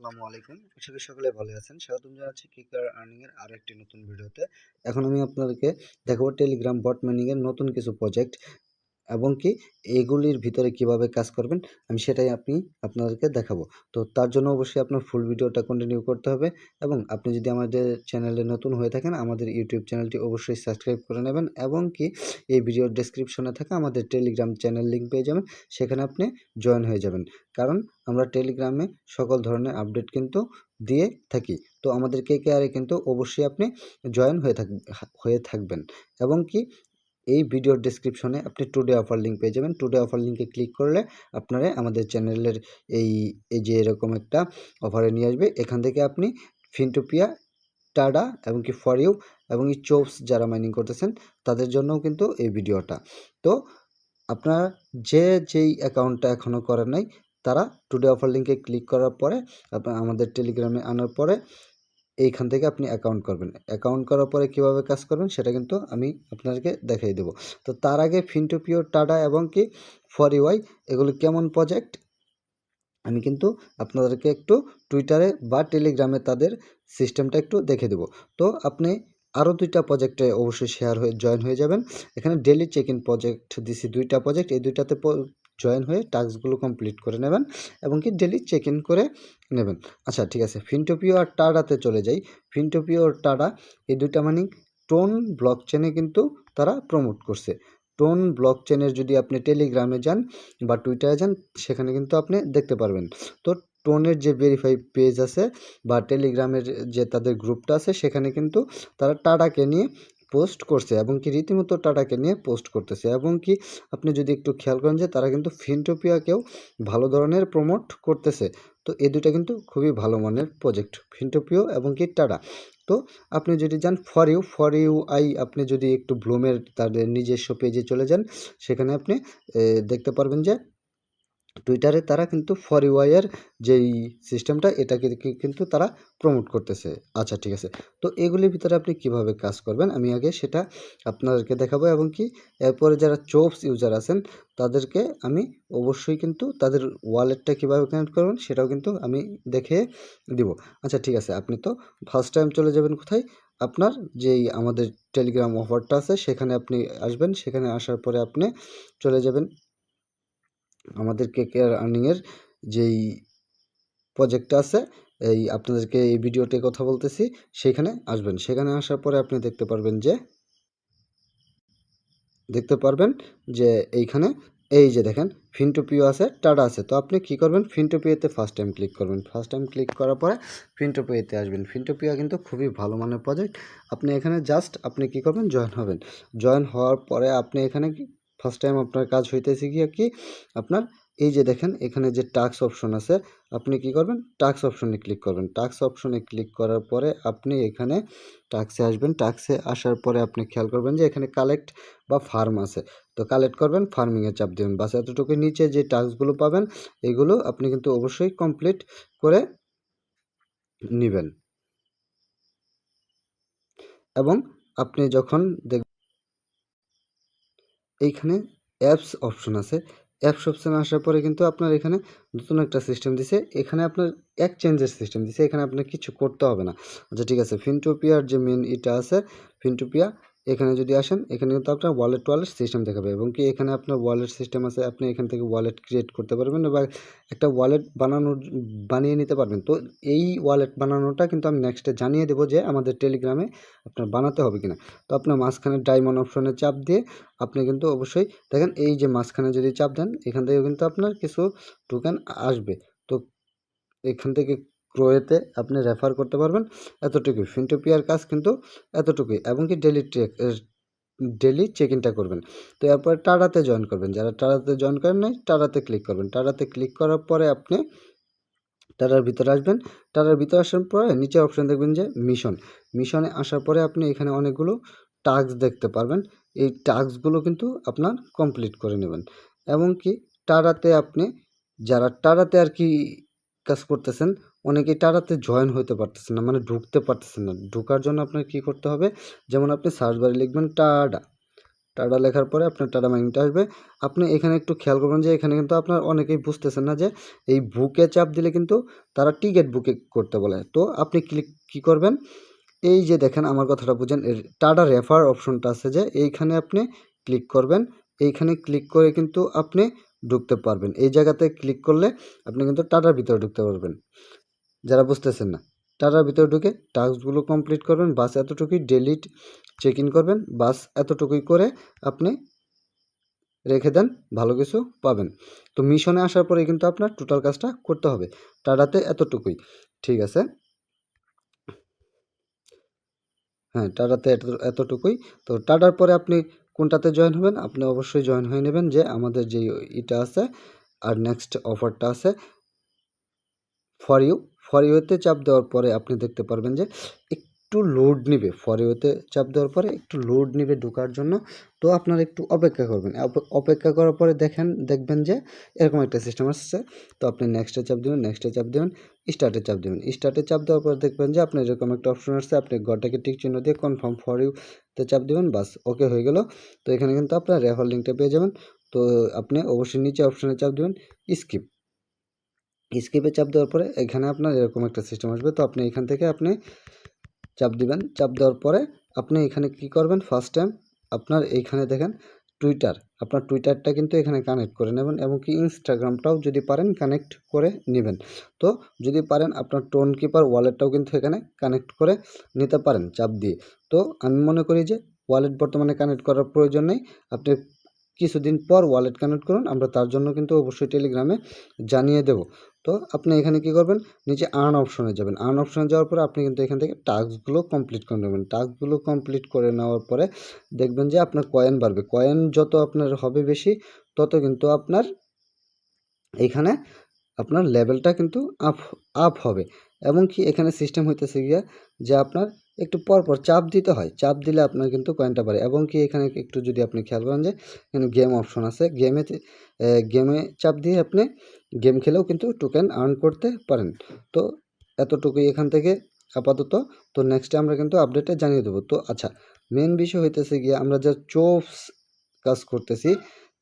আসসালামু আলাইকুম। আশা করি সকলে ভালো আছেন। স্বাগতম জানাচ্ছি কিকার আর্নিং এর আরো একটি নতুন ভিডিওতে। এখন আমি আপনাদেরকে দেখাবো টেলিগ্রাম বট মাইনিং এর নতুন কিছু প্রজেক্ট এবং কি এগুলির ভিতরে কিভাবে কাজ করবেন আমি সেটাই আপনাদেরকে দেখাবো। তো তার জন্য অবশ্যই আপনার ফুল ভিডিওটা কন্টিনিউ করতে হবে এবং আপনি যদি আমাদের চ্যানেলে নতুন হয়ে থাকেন আমাদের ইউটিউব চ্যানেলটি অবশ্যই সাবস্ক্রাইব করে নেবেন এবং কি এই ভিডিওর ডেসক্রিপশনে থাকা আমাদের টেলিগ্রাম চ্যানেল লিঙ্ক পেয়ে যাবেন, সেখানে আপনি জয়েন হয়ে যাবেন। কারণ আমরা টেলিগ্রামে সকল ধরনের আপডেট কিন্তু দিয়ে থাকি। তো আমাদের কেকেআরে কিন্তু অবশ্যই আপনি জয়েন হয়ে থাকবেন এবং কি এই ভিডিওর ডেসক্রিপশনে আপনি টুডে অফার লিঙ্ক পেয়ে যাবেন। টুডে অফার লিঙ্কে ক্লিক করলে আপনারা আমাদের চ্যানেলের এই এই যে এরকম একটা অফারে নিয়ে আসবে। এখান থেকে আপনি ফিনটোপিয়া, টাডা এবং কি ফর ইউ এবং এই চোপস যারা মাইনিং করতেছেন তাদের জন্যও কিন্তু এই ভিডিওটা। তো আপনারা যেই অ্যাকাউন্টটা এখনও করেন নাই তারা টুডে অফার লিঙ্কে ক্লিক করার পরে আপনার আমাদের টেলিগ্রামে আনার পরে এইখান থেকে আপনি অ্যাকাউন্ট করবেন। অ্যাকাউন্ট করার পরে কীভাবে কাজ করবেন সেটা কিন্তু আমি আপনাদেরকে দেখিয়ে দেবো। তো তার আগে ফিনটোপিও, টাডা এবং কি ফর ইউআই এগুলো কেমন প্রজেক্ট আমি কিন্তু আপনাদেরকে একটু টুইটারে বা টেলিগ্রামে তাদের সিস্টেমটা একটু দেখে দেবো। তো আপনি আরও দুইটা প্রজেক্টে অবশ্যই জয়েন হয়ে যাবেন। এখানে ডেলি চেক ইন প্রজেক্ট দিছি, দুইটা প্রজেক্ট, এই দুইটাতে জয়েন হয়ে টাস্কগুলো কমপ্লিট করে নেবেন এবং কি ডেলি চেক ইন করে নেবেন। আচ্ছা ঠিক আছে, ফিনটোপিও আর টাডাতে চলে যাই। ফিনটোপিও আর টাডা এই দুইটা মানে টোন ব্লক চেনে কিন্তু তারা প্রমোট করছে। টোন ব্লক চেনের যদি আপনি টেলিগ্রামে যান বা টুইটারে যান সেখানে কিন্তু আপনি দেখতে পারবেন। তো টোনের যে ভেরিফাই পেজ আছে বা টেলিগ্রামের যে তাদের গ্রুপটা আছে সেখানে কিন্তু তারা টাডাকে নিয়ে পোস্ট করছে এবং কি রীতিমতো টাটাকে নিয়ে পোস্ট করতেছে এবং কি আপনি যদি একটু খেয়াল করেন যে তারা কিন্তু ফিনটোপিয়াকেও ভালো ধরনের প্রমোট করতেছে। তো এই দুটা কিন্তু খুবই ভালো মানের প্রজেক্ট, ফিনটোপিও এবং কি টাটা। তো আপনি যদি যান ফর ইউ আই, আপনি যদি একটু ব্লুমের তাদের নিজস্ব পেজে চলে যান সেখানে আপনি দেখতে পারবেন যে টুইটারে তারা কিন্তু ফর ইউআইয়ের যেই সিস্টেমটা এটাকে কিন্তু তারা প্রমোট করতেছে। আচ্ছা ঠিক আছে, তো এগুলির ভিতরে আপনি কিভাবে কাজ করবেন আমি আগে সেটা আপনাদেরকে দেখাবো এবং কি এরপরে যারা চোপস ইউজার আছেন তাদেরকে আমি অবশ্যই কিন্তু তাদের ওয়ালেটটা কীভাবে কানেক্ট করবেন সেটাও কিন্তু আমি দেখে দিব। আচ্ছা ঠিক আছে, আপনি তো ফার্স্ট টাইম চলে যাবেন কোথায়, আপনার যেই আমাদের টেলিগ্রাম অফারটা আছে সেখানে আপনি আসবেন। সেখানে আসার পরে আপনি চলে যাবেন আমাদের কেকেআর আর্নিংয়ের যেই প্রজেক্টটা আছে, এই আপনাদেরকে এই ভিডিওতে কথা বলতেছি, সেখানে আসবেন। সেখানে আসার পরে আপনি দেখতে পারবেন যে এইখানে এই যে দেখেন ফিনটোপিও আছে, টাডা আছে। তো আপনি কি করবেন, ফিনটোপিওতে ফার্স্ট টাইম ক্লিক করবেন। ফার্স্ট টাইম ক্লিক করার পরে ফিনটোপিওতে আসবেন। ফিনটোপিও কিন্তু খুবই ভালো মানের প্রজেক্ট। আপনি এখানে জাস্ট আপনি কি করবেন, জয়েন হবেন। জয়েন হওয়ার পরে আপনি এখানে ফার্স্ট টাইম আপনার কাজ হইতেছে গিয়ে কি আপনার এই যে দেখেন এখানে যে টাস্ক অপশন আছে, আপনি কি করবেন, টাস্ক অপশনে ক্লিক করবেন। টাস্ক অপশনে ক্লিক করার পরে আপনি এখানে টাস্কে আসবেন। টাস্কে আসার পরে আপনি খেয়াল করবেন যে এখানে কালেক্ট বা ফার্ম আছে। তো কালেক্ট করবেন, ফার্মিংয়ে চাপ দেবেন, বাস এতটুকু। নিচে যে টাস্কগুলো পাবেন এগুলো আপনি কিন্তু অবশ্যই কমপ্লিট করে নেবেন এবং আপনি যখন এইখানে অ্যাপস অপশন আছে, অ্যাপস অপশানে আসার পরে কিন্তু আপনার এখানে নতুন একটা সিস্টেম দিছে। এখানে আপনার এক্সচেঞ্জের সিস্টেম দিছে, এখানে আপনার কিছু করতে হবে না। আচ্ছা ঠিক আছে, ফিনটোপিয়ার যে মেন এটা আছে ফিনটোপিয়া, এখানে যদি আসেন এখানে কিন্তু আপনার ওয়ালেট সিস্টেম দেখাবে এবং কি এখানে আপনার ওয়ালেট সিস্টেম আছে। আপনি এখান থেকে ওয়ালেট ক্রিয়েট করতে পারবেন বা একটা ওয়ালেট বানিয়ে নিতে পারবেন। তো এই ওয়ালেট বানানোটা কিন্তু আমি নেক্সটে জানিয়ে দেবো যে আমাদের টেলিগ্রামে আপনার বানাতে হবে কিনা। তো আপনার মাঝখানে ডায়মন্ড অপশনে চাপ দিয়ে আপনি কিন্তু অবশ্যই দেখেন এই যে মাঝখানে যদি চাপ দেন এখান থেকে কিন্তু আপনার কিছু টোকেন আসবে। তো এখান থেকে ক্রোয়েতে আপনি রেফার করতে পারবেন। এতটুকুই ফিনটোপিয়ার কাজ কিন্তু এতটুকুই এবং কি ডেলি চেক ইনটা করবেন। তো এরপরে টাডাতে জয়েন করবেন। যারা টাডাতে জয়েন করেন নাই টাডাতে ক্লিক করবেন। টাডাতে ক্লিক করার পরে আপনি টাডার ভিতরে আসবেন। টাডার ভিতরে আসার পরে নিচে অপশন দেখবেন যে মিশনে আসার পরে আপনি এখানে অনেকগুলো টাস্ক দেখতে পারবেন। এই টাস্কগুলো কিন্তু আপনার কমপ্লিট করে নেবেন এবং কি টাডাতে আপনি যারা টাডাতে আর কি কাজ করতেছেন অনেকেই টাডাতে জয়েন হতে পারতেছেন না, মানে ঢুকতে পারতেছেন না। ঢোকার জন্য আপনার কি করতে হবে, যেমন আপনি সার্চ বারে লিখবেন টাডা, টাটা লেখার পরে আপনার টাটা মাইনিংটা আসবে। আপনি এখানে একটু খেয়াল করবেন যে এখানে কিন্তু আপনার অনেকেই বুঝতেছেন না যে এই বুকে চাপ দিলে কিন্তু তারা টিকিট বুকে করতে বলে। তো আপনি কী করবেন, এই যে দেখেন আমার কথাটা বুঝেন, টাটা রেফার অপশনটা আছে যে এইখানে আপনি ক্লিক করবেন। এইখানে ক্লিক করে কিন্তু আপনি ঢুকতে পারবেন। এই জায়গাতে ক্লিক করলে আপনি কিন্তু টাটার ভিতরে ঢুকতে পারবেন। যারা বুঝতেছেন না, টাটার ভিতরে ঢুকে টাস্কগুলো কমপ্লিট করবেন, বাস এতটুকুই ডেলিট চেক ইন করবেন, বাস এতটুকুই করে আপনি রেখে দেন, ভালো কিছু পাবেন। তো মিশনে আসার পরে কিন্তু আপনার টোটাল কাজটা করতে হবে। টাটাতে এতটুকুই, ঠিক আছে। হ্যাঁ, টাটাতে এতটুকুই। তো টাটার পরে আপনি কোনটাতে জয়েন হবেন, আপনি অবশ্যই জয়েন হয়ে নেবেন যে আমাদের যে এটা আছে আর নেক্সট অফারটা আছে ফর ইউ। ফর ইউতে চাপ দেওয়ার পরে আপনি দেখতে পারবেন যে একটু লোড নেবে, ফর ইউতে চাপ দেওয়ার পরে একটু লোড নেবে ঢোকার জন্য। তো আপনারা একটু অপেক্ষা করবেন, অপেক্ষা করার পরে দেখবেন যে এরকম একটা সিস্টেম আসছে। তো আপনি নেক্সটে চাপ দেবেন, নেক্সটে চাপ দেবেন, স্টার্টে চাপ দেবেন। স্টার্টে চাপ দেওয়ার পরে দেখবেন যে আপনার এরকম একটা অপশন আসছে, আপনি ঘরটাকে টিক চিহ্ন দিয়ে কনফার্ম ফর ইউতে চাপ দেবেন, বাস ওকে হয়ে গেল। তো এখানে কিন্তু আপনার রেফার লিঙ্কটা পেয়ে যাবেন। তো আপনি অবশ্যই নিচে অপশনে চাপ দেবেন স্কিপ। স্কিপে চাপ দেওয়ার পরে এখানে আপনার এরকম একটা সিস্টেম আসবে। তো আপনি এখান থেকে আপনি চাপ দিবেন। চাপ দেওয়ার পরে আপনি এখানে কি করবেন, ফার্স্ট টাইম আপনার এইখানে দেখেন টুইটার, আপনার টুইটারটা কিন্তু এখানে কানেক্ট করে নেবেন এবং কি ইনস্টাগ্রামটাও যদি পারেন কানেক্ট করে নেবেন। তো যদি পারেন আপনার টোন কিপার ওয়ালেটটাও কিন্তু এখানে কানেক্ট করে নিতে পারেন চাপ দিয়ে। তো আমি মনে করি যে ওয়ালেট বর্তমানে কানেক্ট করার প্রয়োজন নেই, আপনি কিছুদিন পর ওয়ালেট কানেক্ট করুন, আমরা তার জন্য কিন্তু অবশ্যই টেলিগ্রামে জানিয়ে দেব। তো আপনি এখানে কি করবেন, নিচে আর্ন অপশনে যাবেন। আর্ন অপশনে যাওয়ার পরে আপনি কিন্তু এখান থেকে টাস্কগুলো কমপ্লিট করে নেবেন। টাস্কগুলো কমপ্লিট করে নেওয়ার পরে দেখবেন যে আপনার কয়েন বাড়বে। কয়েন যত আপনার হবে বেশি, তত কিন্তু আপনার এইখানে আপনার লেভেলটা কিন্তু আপ হবে। এবং কি এখানে সিস্টেম হইতেছে গিয়া যে আপনার একটু পরপর চাপ দিতে হয়, চাপ দিলে আপনার কিন্তু কয়েনটা বাড়ে। এবং কি এখানে একটু যদি আপনি খেয়াল করেন যে এখানে গেম অপশন আছে, গেমে চাপ দিয়ে আপনি গেম খেলেও কিন্তু টোকেন আর্ন করতে পারেন। তো এতটুকুই এখান থেকে আপাতত। তো নেক্সটে আমরা কিন্তু আপডেটে জানিয়ে দেবো। তো আচ্ছা, মেন বিষয় হইতেছে গিয়ে আমরা যা চোপস কাজ করতেছি,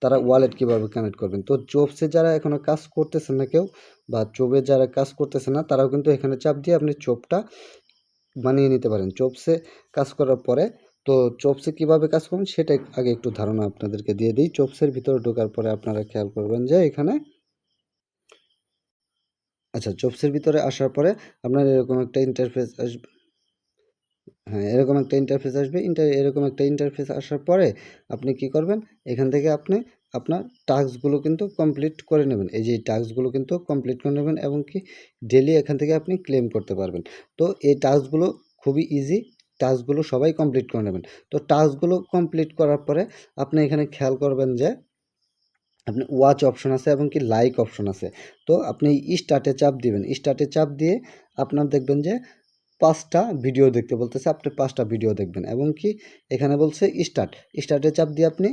তারা ওয়ালেট কীভাবে কানেক্ট করবেন। তো চোপসে যারা এখনও কাজ করতেছেন না কেউ, বা চোপে যারা কাজ করতেছে না, তারাও কিন্তু এখানে চাপ দিয়ে আপনি চোপটা বানিয়ে নিতে পারেন। চোপসে কাজ করার পরে, তো চোপসে কীভাবে কাজ করবেন সেটা আগে একটু ধারণা আপনাদেরকে দিয়ে দিই। চোপসের ভিতরে ঢোকার পরে আপনারা খেয়াল করবেন যে এখানে, আচ্ছা, চোপসের ভিতরে আসার পরে আপনার এরকম একটা ইন্টারফেস আসবে। হ্যাঁ, এরকম একটা ইন্টারফেস আসবে। এরকম একটা ইন্টারফেস আসার পরে আপনি কি করবেন, এখান থেকে আপনি আপনার টাস্কগুলো কিন্তু কমপ্লিট করে নেবেন। এই যে এই টাস্কগুলো কিন্তু কমপ্লিট করে নেবেন এবং কি ডেলি এখান থেকে আপনি ক্লেম করতে পারবেন। তো এই টাস্কগুলো খুবই ইজি, টাস্কগুলো সবাই কমপ্লিট করে নেবেন। তো টাস্কগুলো কমপ্লিট করার পরে আপনি এখানে খেয়াল করবেন যে আপনি ওয়াচ অপশন আছে এবং কি লাইক অপশন আছে। তো আপনি স্টার্টে চাপ দিবেন। স্টার্টে চাপ দিয়ে আপনার দেখবেন যে 5টা ভিডিও দেখতে বলতেছে, আপনি 5টা ভিডিও দেখবেন এবং কি এখানে বলছে স্টার্টে চাপ দিয়ে আপনি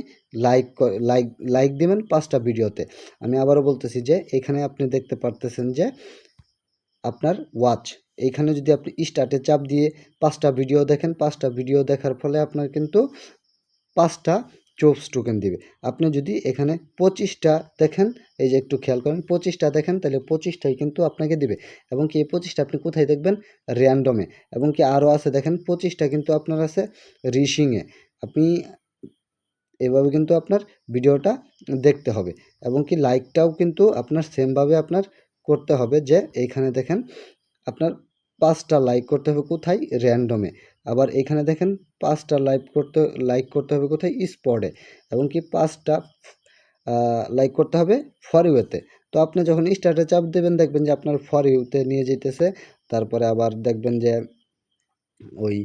লাইক দিবেন 5টা ভিডিওতে। আমি আবারও বলতেছি যে এখানে আপনি দেখতে পারতেছেন যে আপনার ওয়াচ, এইখানে যদি আপনি স্টার্টে চাপ দিয়ে 5টা ভিডিও দেখেন, 5টা ভিডিও দেখার ফলে আপনার কিন্তু 5টা চোপস টোকেন দিবে। আপনি যদি এখানে 25টা দেখেন, এই যে একটু খেয়াল করেন, 25টা দেখেন, তাহলে 25টাই কিন্তু আপনাকে দিবে। এবং কি এই 25টা আপনি কোথায় দেখবেন, র্যান্ডমে। এবং কি আরও আছে দেখেন 25টা কিন্তু আপনার আছে রিশিংয়ে। আপনি এভাবে কিন্তু আপনার ভিডিওটা দেখতে হবে। এবং কি লাইকটাও কিন্তু আপনার সেমভাবে আপনার করতে হবে, যে এইখানে দেখেন আপনার 5টা লাইক করতে হবে কোথায়, র্যান্ডমে। আবার এখানে দেখেন 5টা লাইক করতে হবে কোথায়, স্পটে। এবং কি 5টা লাইক করতে হবে ফর ইউতে। তো আপনি যখন স্টার্টে চাপ দেবেন দেখবেন যে আপনার ফর ইউতে নিয়ে যেতেছে। তারপরে আবার দেখবেন যে ওই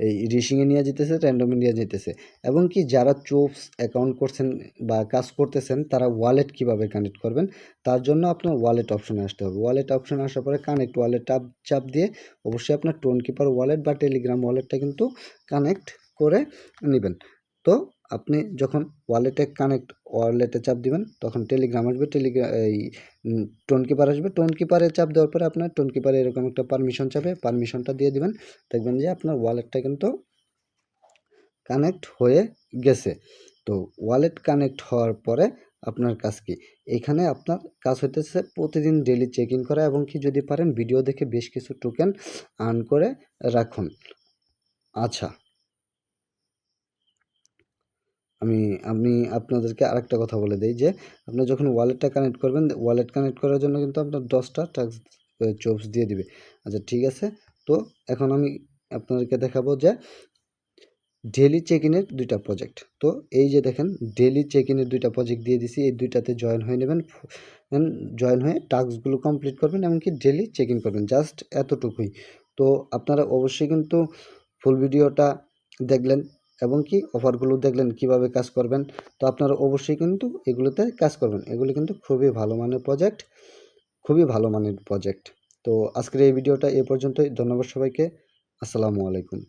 এই রিশিংয়ে নিয়ে যেতেছে, র্যান্ডমে নিয়ে যেতেছে। এবং কি যারা চোপস অ্যাকাউন্ট করছেন বা কাজ করতেছেন, তারা ওয়ালেট কিভাবে কানেক্ট করবেন, তার জন্য আপনার ওয়ালেট অপশনে আসতে হবে। ওয়ালেট অপশনে আসার পরে কানেক্ট ওয়ালেট চাপ দিয়ে অবশ্যই আপনার টোন কিপার ওয়ালেট বা টেলিগ্রাম ওয়ালেটটা কিন্তু কানেক্ট করে নেবেন। তো আপনি যখন ওয়ালেটে চাপ দিবেন, তখন টেলিগ্রাম আসবে, এই টোন কিপার আসবে। টোন কিপারে চাপ দেওয়ার পরে আপনার টোন কিপারে এরকম একটা পারমিশন চাবে, পারমিশনটা দিয়ে দিবেন। দেখবেন যে আপনার ওয়ালেটটা কিন্তু কানেক্ট হয়ে গেছে। তো ওয়ালেট কানেক্ট হওয়ার পরে আপনার কাজ কি? এখানে আপনার কাজ হইতেছে প্রতিদিন ডেইলি চেক ইন করা এবং কি যদি পারেন ভিডিও দেখে বেশ কিছু টোকেন আর্ন করে রাখুন। আচ্ছা, আমি আমি আপনাদেরকে আরেকটা কথা বলে দেই যে আপনি যখন ওয়ালেটটা কানেক্ট করবেন, ওয়ালেট কানেক্ট করার জন্য কিন্তু আপনার 10টা টাস্ক জবস দিয়ে দিবে। আচ্ছা ঠিক আছে। তো এখন আমি আপনাদেরকে দেখাবো যে ডেইলি চেক ইনের 2টা প্রজেক্ট। তো এই যে দেখেন ডেইলি চেক ইনের 2টা প্রজেক্ট দিয়ে দিছি। এই 2টাতে জয়েন হয়ে নেবেন। জয়েন হয়ে টাস্কগুলো কমপ্লিট করবেন এমনকি ডেইলি চেক ইন করবেন। জাস্ট এতটুকুই। তো আপনারা অবশ্যই কিন্তু ফুল ভিডিওটা দেখলেন এবং কি অফারগুলো দেখলেন কিভাবে কাজ করবেন। তো আপনারা অবশ্যই কিন্তু এগুলোতে কাজ করবেন। এগুলো কিন্তু খুবই ভালো মানের প্রজেক্ট, খুবই ভালো মানের প্রজেক্ট। তো আজকের এই ভিডিওটা এ পর্যন্তই। ধন্যবাদ সবাইকে। আসসালামু আলাইকুম।